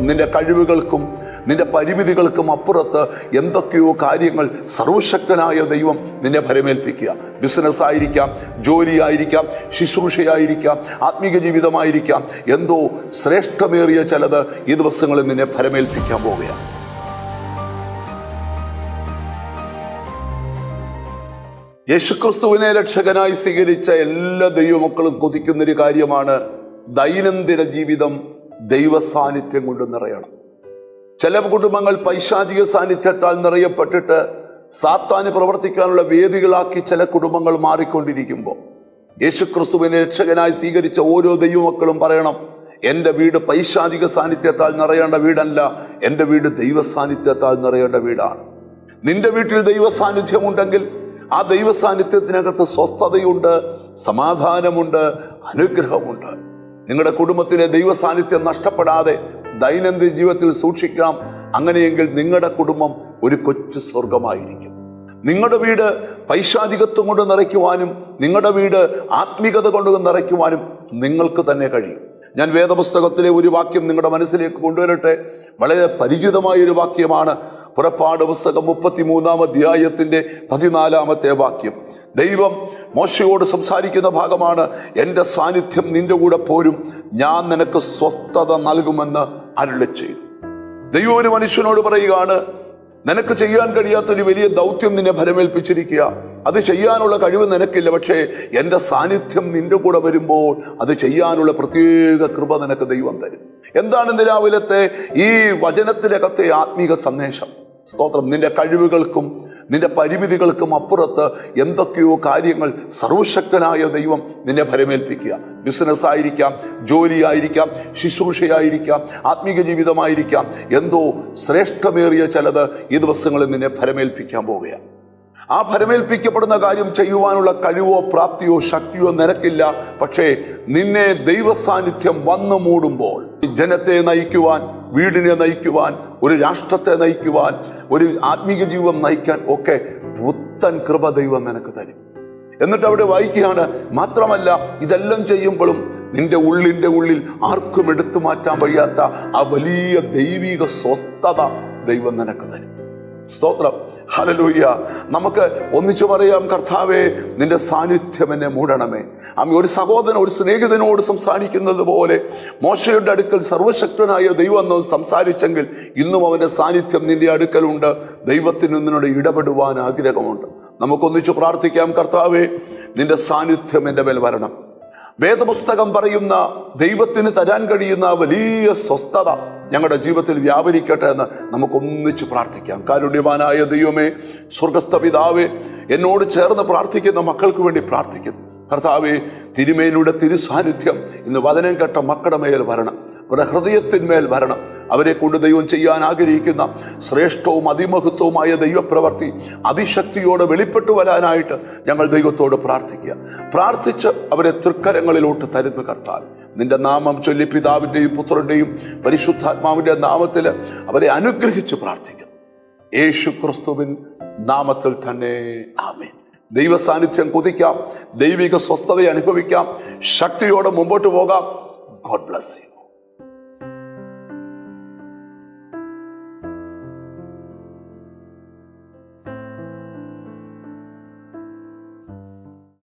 സ്തോത്രം. നിന്റെ കഴിവുകൾക്കും നിന്റെ പരിമിതികൾക്കും അപ്പുറത്ത് എന്തൊക്കെയോ കാര്യങ്ങൾ സർവശക്തനായ ദൈവം നിന്നെ ഫലമേൽപ്പിക്കുക. ബിസിനസ് ആയിരിക്കാം, ജോലിയായിരിക്കാം, ശുശ്രൂഷയായിരിക്കാം, ആത്മീക ജീവിതമായിരിക്കാം. എന്തോ ശ്രേഷ്ഠമേറിയ ചിലത് ഈ ദിവസങ്ങളിൽ നിന്നെ ഫലമേൽപ്പിക്കാൻ പോവുകയാണ്. യേശുക്രിസ്തുവിനെ രക്ഷകനായി സ്വീകരിച്ച എല്ലാ ദൈവമക്കളും കൊതിക്കുന്നൊരു കാര്യമാണ് ദൈനംദിന ജീവിതം ദൈവ സാന്നിധ്യം കൊണ്ട് നിറയണം. ചില കുടുംബങ്ങൾ പൈശാചിക സാന്നിധ്യത്താൽ നിറയപ്പെട്ടിട്ട് സാത്താന് പ്രവർത്തിക്കാനുള്ള വേദികളാക്കി ചില കുടുംബങ്ങൾ മാറിക്കൊണ്ടിരിക്കുമ്പോൾ യേശുക്രിസ്തുവിനെ രക്ഷകനായി സ്വീകരിച്ച ഓരോ ദൈവമക്കളും പറയണം, എൻ്റെ വീട് പൈശാചിക സാന്നിധ്യത്താൽ നിറയേണ്ട വീടല്ല, എൻ്റെ വീട് ദൈവ സാന്നിധ്യത്താൽ നിറയേണ്ട വീടാണ്. നിന്റെ വീട്ടിൽ ദൈവ സാന്നിധ്യമുണ്ടെങ്കിൽ ആ ദൈവ സാന്നിധ്യത്തിനകത്ത് സ്വസ്ഥതയുണ്ട്, സമാധാനമുണ്ട്, അനുഗ്രഹമുണ്ട്. നിങ്ങളുടെ കുടുംബത്തിലെ ദൈവ സാന്നിധ്യം നഷ്ടപ്പെടാതെ ദൈനംദിന ജീവിതത്തിൽ സൂക്ഷിക്കണം. അങ്ങനെയെങ്കിൽ നിങ്ങളുടെ കുടുംബം ഒരു കൊച്ചു സ്വർഗമായിരിക്കും. നിങ്ങളുടെ വീട് പൈശാചികത്വം കൊണ്ട് നിറയ്ക്കുവാനും നിങ്ങളുടെ വീട് ആത്മീകത കൊണ്ട് നിറയ്ക്കുവാനും നിങ്ങൾക്ക് തന്നെ കഴിയും. ഞാൻ വേദപുസ്തകത്തിലെ ഒരു വാക്യം നിങ്ങളുടെ മനസ്സിലേക്ക് കൊണ്ടുവരട്ടെ. വളരെ പരിചിതമായൊരു വാക്യമാണ്. പുറപ്പാട് പുസ്തകം 33-ാം അധ്യായത്തിന്റെ 14-ാമത്തെ വാക്യം. ദൈവം മോശയോട് സംസാരിക്കുന്ന ഭാഗമാണ്. എൻ്റെ സാന്നിധ്യം നിന്റെ കൂടെ പോരും, ഞാൻ നിനക്ക് സ്വസ്ഥത നൽകുമെന്ന് അരുളി ചെയ്തു. ദൈവം ഒരു മനുഷ്യനോട് പറയുകയാണ്, നിനക്ക് ചെയ്യാൻ കഴിയാത്തൊരു വലിയ ദൗത്യം നിന്നെ ഫലമേൽപ്പിച്ചിരിക്കുക. അത് ചെയ്യാനുള്ള കഴിവ് നിനക്കില്ല, പക്ഷേ എൻ്റെ സാന്നിധ്യം നിന്റെ കൂടെ വരുമ്പോൾ അത് ചെയ്യാനുള്ള പ്രത്യേക കൃപ നിനക്ക് ദൈവം തരും. എന്താണ് ഇന്ന് രാവിലത്തെ ഈ വചനത്തിനകത്തെ ആത്മീക സന്ദേശം? സ്തോത്രം. നിന്റെ കഴിവുകൾക്കും നിന്റെ പരിമിതികൾക്കും അപ്പുറത്ത് എന്തൊക്കെയോ കാര്യങ്ങൾ സർവശക്തനായ ദൈവം നിന്നെ ഫലമേൽപ്പിക്കുക. ബിസിനസ് ആയിരിക്കാം, ജോലിയായിരിക്കാം, ശുശ്രൂഷയായിരിക്കാം, ആത്മീക ജീവിതമായിരിക്കാം. എന്തോ ശ്രേഷ്ഠമേറിയ ചിലത് ഈ ദിവസങ്ങളിൽ നിന്നെ ഫലമേൽപ്പിക്കാൻ പോവുകയാണ്. ആ ഫലമേൽപ്പിക്കപ്പെടുന്ന കാര്യം ചെയ്യുവാനുള്ള കഴിവോ പ്രാപ്തിയോ ശക്തിയോ നിനക്കില്ല. പക്ഷേ നിന്നെ ദൈവ സാന്നിധ്യം വന്നു മൂടുമ്പോൾ ജനത്തെ നയിക്കുവാൻ, വീടിനെ നയിക്കുവാൻ, ഒരു രാഷ്ട്രത്തെ നയിക്കുവാൻ, ഒരു ആത്മീക ജീവിതം നയിക്കാൻ ഒക്കെ പുത്തൻ കൃപ ദൈവം നിനക്ക് തരും. എന്നിട്ട് അവിടെ വായിക്കുകയാണ്, മാത്രമല്ല ഇതെല്ലാം ചെയ്യുമ്പോഴും നിന്റെ ഉള്ളിൻ്റെ ഉള്ളിൽ ആർക്കും എടുത്തു മാറ്റാൻ കഴിയാത്ത ആ വലിയ ദൈവിക സ്വസ്ഥത ദൈവം നിനക്ക് തരും. സ്തോത്രം. ഹല്ലേലൂയ. നമുക്ക് ഒന്നിച്ചു പറയാം, കർത്താവേ നിന്റെ സാന്നിധ്യം എന്നെ മൂടണമേ. ഒരു സഹോദരൻ ഒരു സ്നേഹിതനോട് സംസാരിക്കുന്നത് പോലെ മോശയുടെ അടുക്കൽ സർവശക്തനായ ദൈവം എന്ന് സംസാരിച്ചെങ്കിൽ ഇന്നും അവന്റെ സാന്നിധ്യം നിന്റെ അടുക്കലുണ്ട്. ദൈവത്തിന് നിന്നോട് ഇടപെടുവാൻ ആഗ്രഹമുണ്ട്. നമുക്കൊന്നിച്ചു പ്രാർത്ഥിക്കാം, കർത്താവേ നിന്റെ സാന്നിധ്യം എൻ്റെ മേൽ വരണം. വേദപുസ്തകം പറയുന്ന ദൈവത്തിന് തരാൻ കഴിയുന്ന വലിയ സ്വസ്ഥത ഞങ്ങളുടെ ജീവിതത്തിൽ വ്യാപരിക്കട്ടെ എന്ന് നമുക്കൊന്നിച്ച് പ്രാർത്ഥിക്കാം. കാരുണ്യവാനായ ദൈവമേ, സ്വർഗസ്ഥ പിതാവേ, എന്നോട് ചേർന്ന് പ്രാർത്ഥിക്കുന്ന മക്കൾക്ക് വേണ്ടി പ്രാർത്ഥിക്കുന്നു. കർത്താവേ, തിരുമേനിയുടെ തിരുസാന്നിധ്യം ഇന്ന് വചനം കേട്ട മക്കളുടെ മേൽ വരണം, അവരുടെ ഹൃദയത്തിന്മേൽ വരണം. അവരെ കൊണ്ട് ദൈവം ചെയ്യാൻ ആഗ്രഹിക്കുന്ന ശ്രേഷ്ഠവും അതിമഹത്വവുമായ ദൈവപ്രവൃത്തി അതിശക്തിയോടെ വെളിപ്പെട്ടു വരാനായിട്ട് ഞങ്ങൾ ദൈവത്തോട് പ്രാർത്ഥിക്കുക. പ്രാർത്ഥിച്ച് അവരെ തൃക്കരങ്ങളിലോട്ട് തരുന്ന കർത്താവ്, നിന്റെ നാമം ചൊല്ലി പിതാവിൻ്റെയും പുത്രൻ്റെയും പരിശുദ്ധാത്മാവിൻ്റെ നാമത്തിൽ അവരെ അനുഗ്രഹിച്ച് പ്രാർത്ഥിക്കുന്നു. യേശു ക്രിസ്തുവിൻ നാമത്തിൽ തന്നെ ആമേൻ. ദൈവ സാന്നിധ്യം കൊതിക്കാം, ദൈവിക സ്വസ്ഥത അനുഭവിക്കാം, ശക്തിയോടെ മുമ്പോട്ട് പോകാം. God bless you.